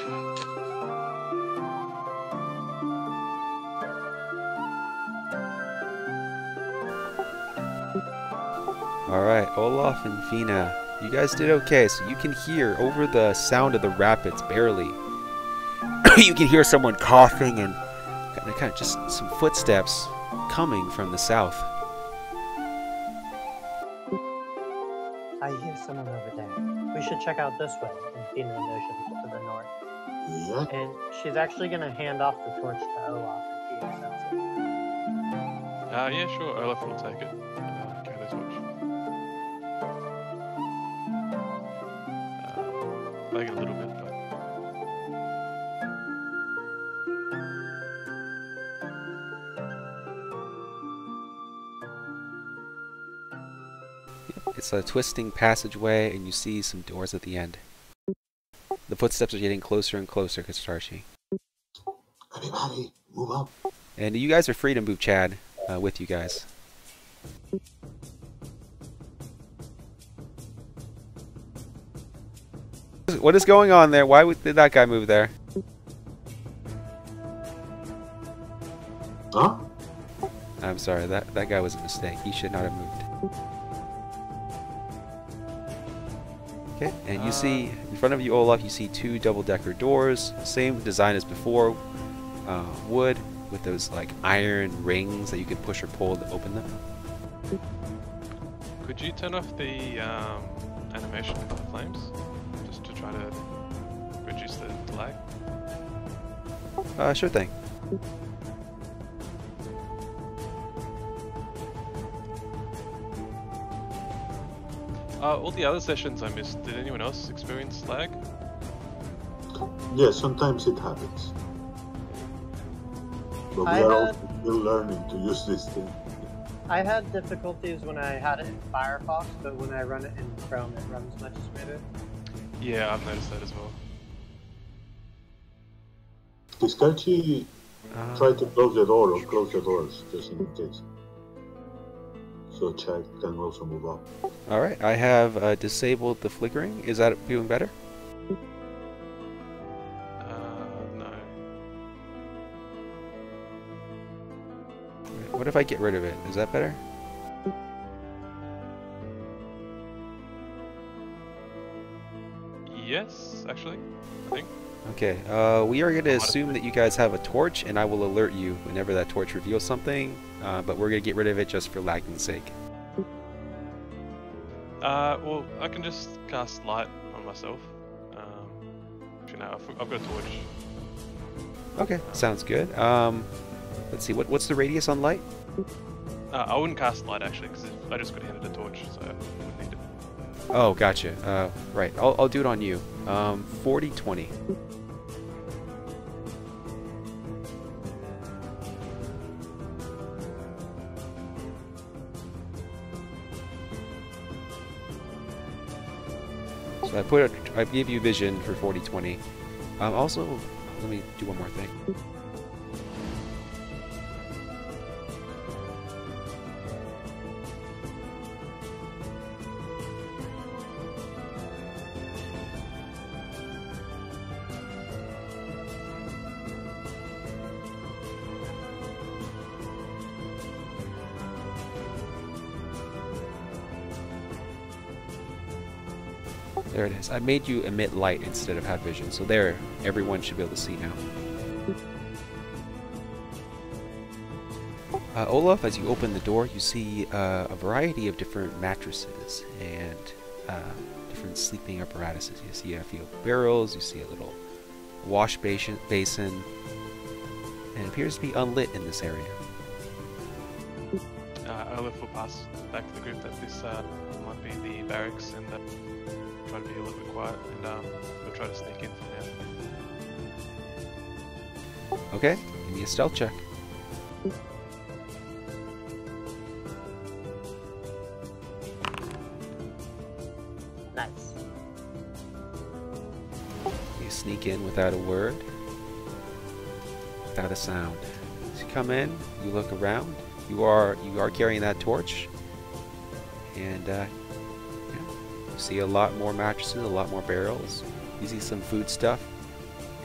Alright, Olaf and Phina, you guys did okay, so you can hear over the sound of the rapids, barely. You can hear someone coughing and kind of just some footsteps coming from the south. I hear someone over there. We should check out this way. And Phina motions to the north. Yeah. And she's actually going to hand off the torch to Olaf if he accepts it. Yeah, sure. Olaf will take it. Carry the torch. Lag it a little bit, but It's a twisting passageway, and you see some doors at the end. The footsteps are getting closer and closer, Kiskartchi. Everybody, move up. And you guys are free to move Chad with you guys. What is going on there? Why did that guy move there? Huh? I'm sorry, that guy was a mistake. He should not have moved. Okay, and you see, in front of you, Olaf, you see 2 double-decker doors. Same design as before. Wood, with those, like, iron rings that you can push or pull to open them. Could you turn off the animation for the flames? Just to try to reduce the lag? Sure thing. All the other sessions I missed, did anyone else experience lag? Yeah, sometimes it happens. But we I are had- also still learning to use this thing. I had difficulties when I had it in Firefox, but when I run it in Chrome, it runs much smoother. Yeah, I've noticed that as well. Kiskartchi, try to close the door or close the doors, just in case. So Chad can also move up. Alright, I have disabled the flickering. Is that feeling better? No. What if I get rid of it? Is that better? Yes, actually, I think. Okay, we are going to assume that you guys have a torch, and I will alert you whenever that torch reveals something, but we're going to get rid of it just for lagging's sake. Well, I can just cast light on myself. I've got a torch. Okay, sounds good. Let's see, what's the radius on light? I wouldn't cast light actually, because I just got handed a torch, so I wouldn't need it. Oh, gotcha. Right, I'll do it on you. 40, 20. So I gave you vision for 40, 20. Also, let me do one more thing. There it is. I made you emit light instead of have vision. So there, everyone should be able to see now. Olaf, as you open the door, you see a variety of different mattresses and different sleeping apparatuses. You see a few barrels, you see a little wash basin, and it appears to be unlit in this area. Olaf will pass back to the group that this might be the barracks, and try to be a little bit quiet, and we'll try to sneak in from there. Okay, give me a stealth check. Nice. You sneak in without a word, without a sound. As you come in, you look around. You are carrying that torch, and yeah, you see a lot more mattresses, a lot more barrels. You see some food stuff,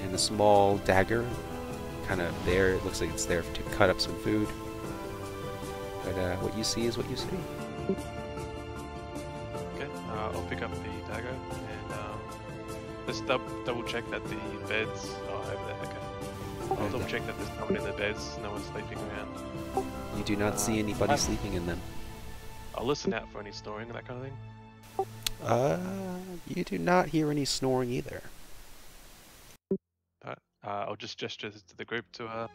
and a small dagger, kind of there. It looks like it's there to cut up some food. But what you see is what you see. Okay, I'll pick up the dagger and just double check that the beds are over there. Okay. I'll double check that there's no one in the beds, no one's sleeping around. You do not see anybody sleeping in them. I'll listen out for any snoring and that kind of thing. You do not hear any snoring either. Alright, I'll just gesture to the group to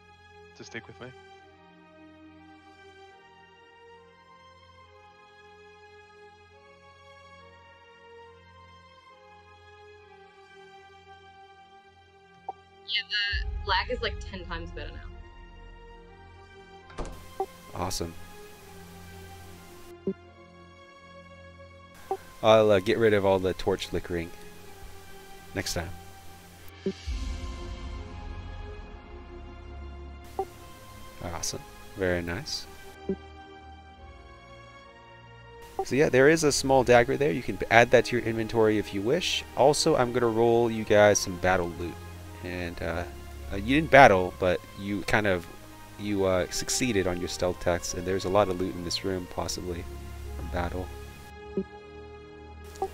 stick with me. Yeah, the lag is like 10 times better now. Awesome. I'll get rid of all the torch flickering next time. Awesome. Very nice. So yeah, there is a small dagger there. You can add that to your inventory if you wish. Also, I'm going to roll you guys some battle loot. And you didn't battle, but you kind of succeeded on your stealth tests, and there's a lot of loot in this room, possibly from battle.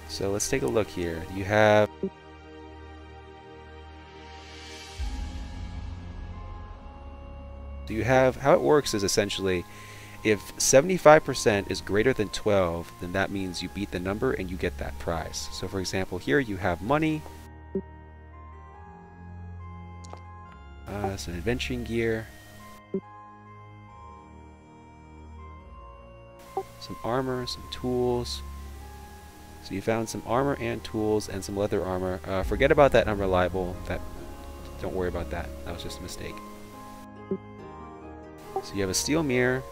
So let's take a look here. You have how it works is essentially if 75% is greater than 12, then that means you beat the number and you get that prize. So for example, here you have money, some adventuring gear, some armor, some tools. So you found some armor and tools and some leather armor. Forget about that unreliable. Don't worry about that. That was just a mistake. So you have a steel mirror,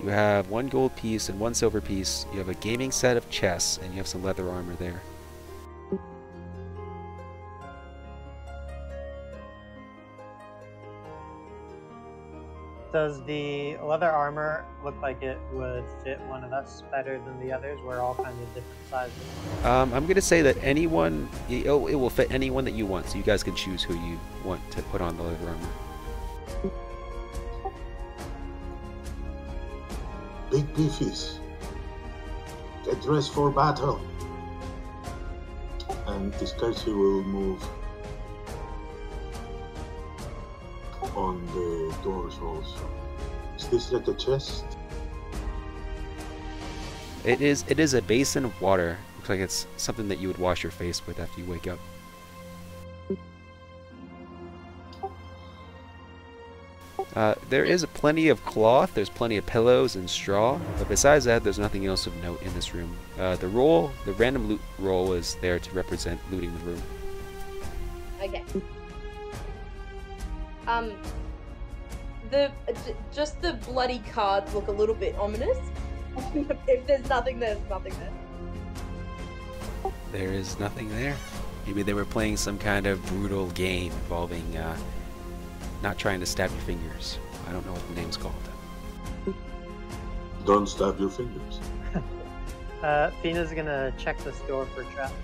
you have 1 gold piece and 1 silver piece, you have a gaming set of chests, and you have some leather armor there. Does the leather armor look like it would fit one of us better than the others? We're all kind of different sizes. I'm going to say that anyone, it will fit anyone that you want, so you guys can choose who you want to put on the leather armor. Big beefies, get dressed for battle. And Kiskartchi will move on the doors also. Is this like a chest? It is a basin of water. Looks like it's something that you would wash your face with after you wake up. There is plenty of cloth, there's plenty of pillows and straw, but besides that, there's nothing else of note in this room. The random loot roll is there to represent looting the room. Okay. Just the bloody cards look a little bit ominous. If there's nothing, there's nothing there. There is nothing there. Maybe they were playing some kind of brutal game involving not trying to stab your fingers. I don't know what the name's called. Don't stab your fingers. Phina's gonna check this door for traps.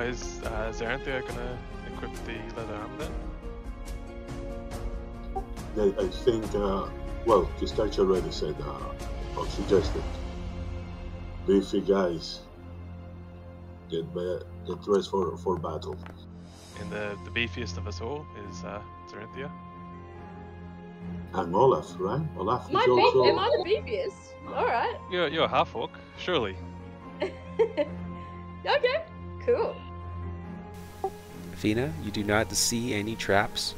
Is Zynthra gonna equip the leather arm then? I think, well, Kiskartchi already said, or suggested, beefy guys get dressed for battle. And the beefiest of us all is Zynthra. And Olaf, right? Olaf is Am I also... the beefiest? Alright. You're a half orc, surely. Okay, cool. Phina, you do not see any traps.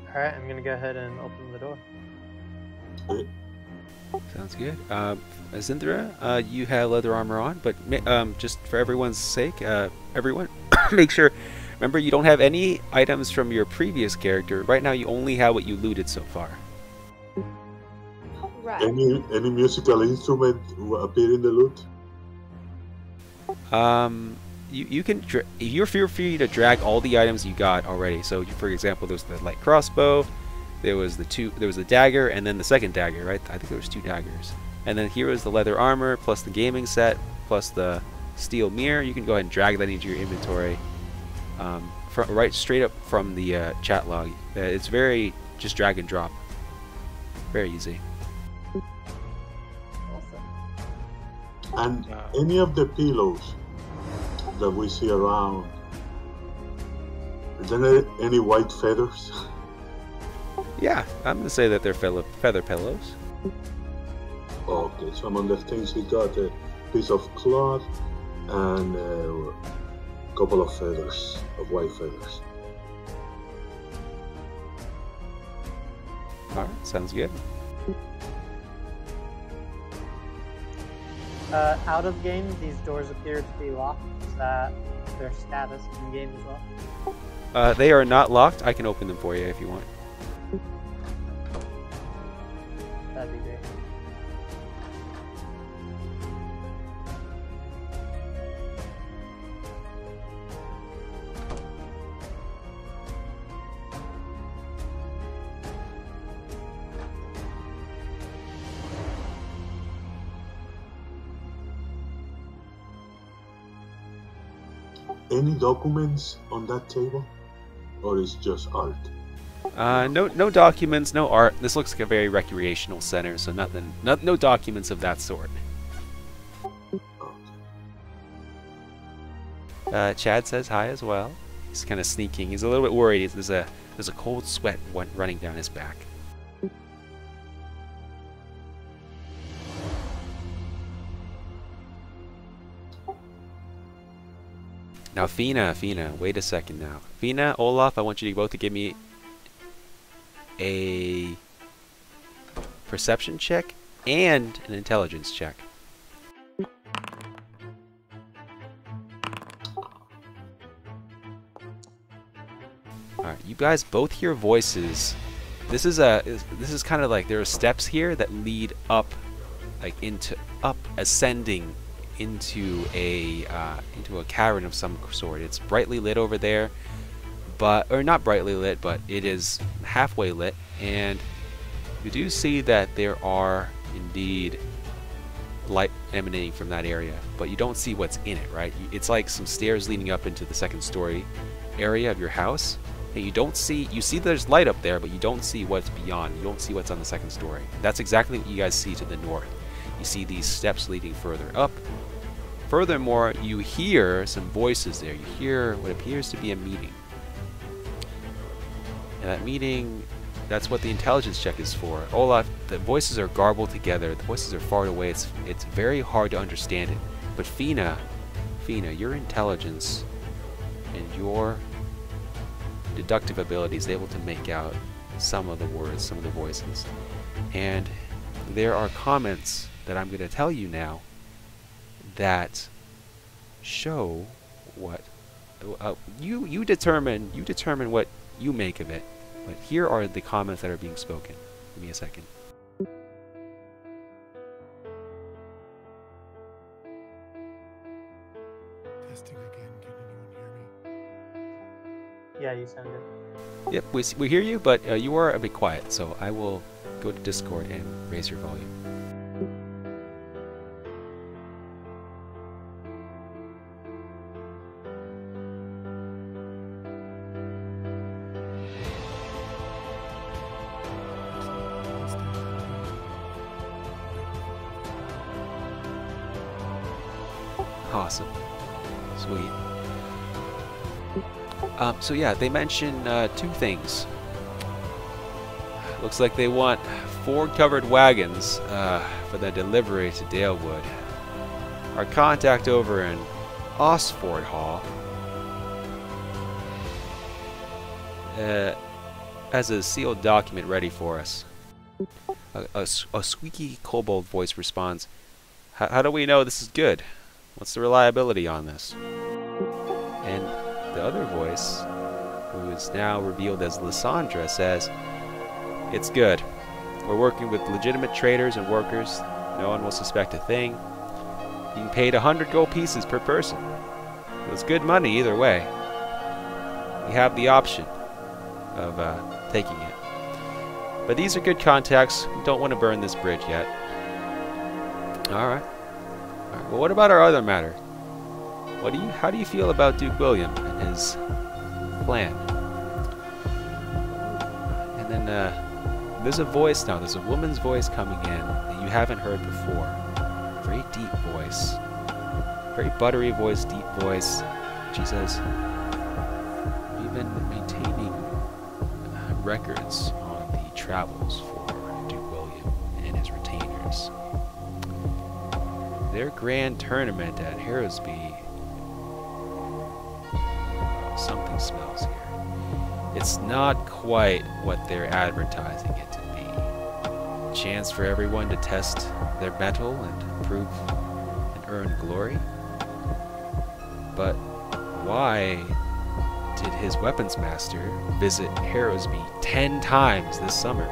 Alright, I'm gonna go ahead and open the door. Sounds good. Zynthra, you have leather armor on, but just for everyone's sake, everyone, make sure, remember you don't have any items from your previous character. Right now you only have what you looted so far. Right. Any musical instrument appear in the loot? You can you're free to drag all the items you got already. So for example, there's the light crossbow, there was the dagger, and then the second dagger, right? I think there was 2 daggers. And then here is the leather armor plus the gaming set plus the steel mirror. You can go ahead and drag that into your inventory, right straight up from the chat log. It's very just drag and drop, very easy. Awesome. And any of the pillows that we see around, is there any white feathers? Yeah, I'm gonna say that they're feather pillows. Okay, so among the things he got a piece of cloth and a couple of feathers, of white feathers. Alright, sounds good. Out of game, these doors appear to be locked. Is that their status in game as well? They are not locked. I can open them for you if you want. That'd be great. any documents on that table? Or is just art? No documents, no art. This looks like a very recreational center, so nothing, no documents of that sort. Chad says hi as well. He's kind of sneaking. He's a little bit worried. There's a cold sweat running down his back. Now, Phina, wait a second now. Phina, Olaf, I want you both to give me a perception check and an intelligence check. Alright, you guys both hear voices. This is kind of like there are steps here that lead up, like ascending into a cavern of some sort. It's brightly lit over there, or not brightly lit, but it is halfway lit, and you do see that there are indeed light emanating from that area, but you don't see what's in it, right? It's like some stairs leading up into the second story area of your house, and you see there's light up there, but you don't see what's beyond. You don't see what's on the second story. That's exactly what you guys see to the north. You see these steps leading further up. Furthermore, you hear some voices there. You hear what appears to be a meeting. And that meeting, that's what the intelligence check is for. Olaf, the voices are garbled together. The voices are far away. It's very hard to understand it. But Phina, your intelligence and your deductive ability is able to make out some of the words, some of the voices. And there are comments that I'm going to tell you now that show what you determine what you make of it. But here are the comments that are being spoken. Give me a second. Testing again. Can anyone hear me? Yeah, you sound good. Yep, we hear you, but you are a bit quiet, so I will go to Discord and raise your volume. Awesome. Sweet. So yeah, they mention two things. Looks like they want 4 covered wagons for the delivery to Dalewood. Our contact over in Osford Hall has a sealed document ready for us. A squeaky kobold voice responds, how do we know this is good? What's the reliability on this? And the other voice, who is now revealed as Lysandra, says, it's good. We're working with legitimate traders and workers. No one will suspect a thing. Being paid 100 gold pieces per person. It was good money either way. We have the option of taking it. But these are good contacts. We don't want to burn this bridge yet. Alright. Well, what about our other matter? How do you feel about Duke William and his plan? And then there's a voice now. There's a woman's voice coming in that you haven't heard before. Very deep voice. Very buttery voice, deep voice. She says, we've been maintaining records on the travels for Duke William and his retainers. Their grand tournament at Harrowsby, something smells here. It's not quite what they're advertising it to be. A chance for everyone to test their mettle and prove and earn glory. But why did his weapons master visit Harrowsby 10 times this summer?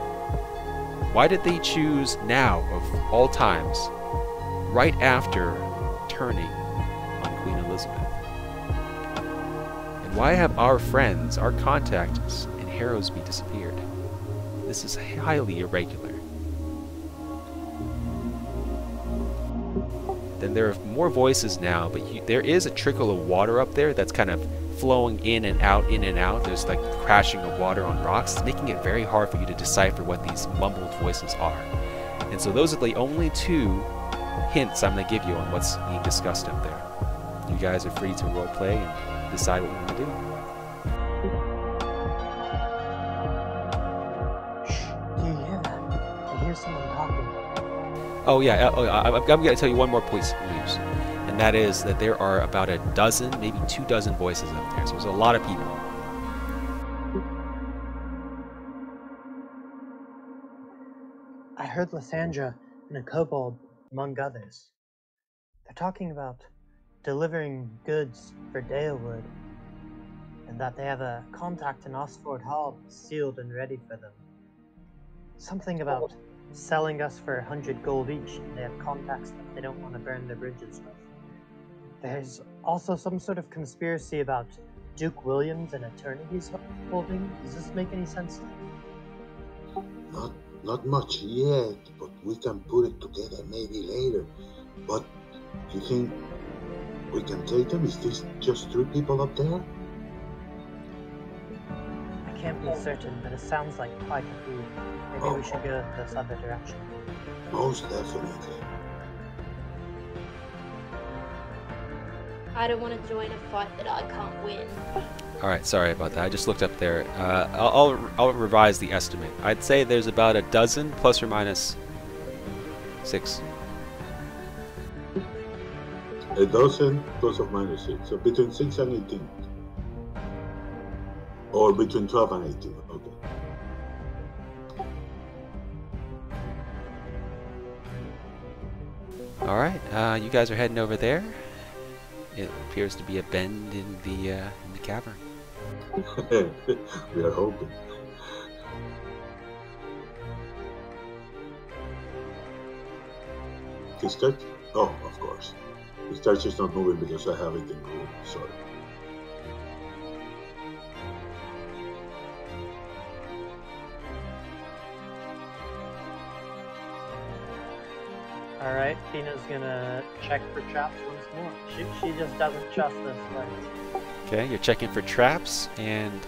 Why did they choose now, of all times, right after turning on Queen Elizabeth? And why have our friends, our contacts in Harrowsby disappeared? This is highly irregular. Then there are more voices now, but there is a trickle of water up there that's kind of flowing in and out, in and out. There's like crashing of water on rocks. It's making it very hard for you to decipher what these mumbled voices are. And so those are the only two hints I'm going to give you on what's being discussed up there. You guys are free to roleplay and decide what you want to do. Do you hear that? I hear someone talking. Oh yeah, I'm going to tell you one more piece of news. And that is that there are about a dozen, maybe 2 dozen voices up there. So there's a lot of people. I heard Lysandra and a kobold, among others. They're talking about delivering goods for Dalewood, and that they have a contact in Osford Hall sealed and ready for them. Something about selling us for 100 gold each, and they have contacts that they don't want to burn their bridges with. There's also some sort of conspiracy about Duke Williams and attorney he's holding. Does this make any sense? Not much yet, but we can put it together maybe later. But you think we can take them? Is this just 3 people up there? I can't be certain, but it sounds like quite a few. Maybe we should go this other direction. Most definitely. I don't want to join a fight that I can't win. All right, sorry about that. I just looked up there. I'll revise the estimate. I'd say there's about a dozen, plus or minus 6. A dozen plus or minus 6. So between 6 and 18. Or between 12 and 18. Okay. All right, you guys are heading over there. It appears to be a bend in the cavern. We are hoping. Kiskartchi? Oh, of course. Kiskartchi is not moving because I have it in room. Sorry. Alright, Phina's gonna check for traps once more. She just doesn't trust this place. Okay, you're checking for traps, and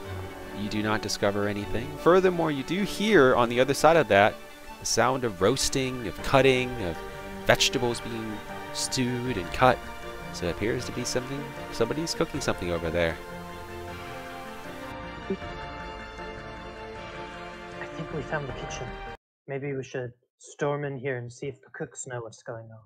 you do not discover anything. Furthermore, you do hear on the other side of that the sound of roasting, of cutting, of vegetables being stewed and cut. So it appears to be somebody's cooking something over there. I think we found the kitchen. Maybe we should storm in here and see if the cooks know what's going on.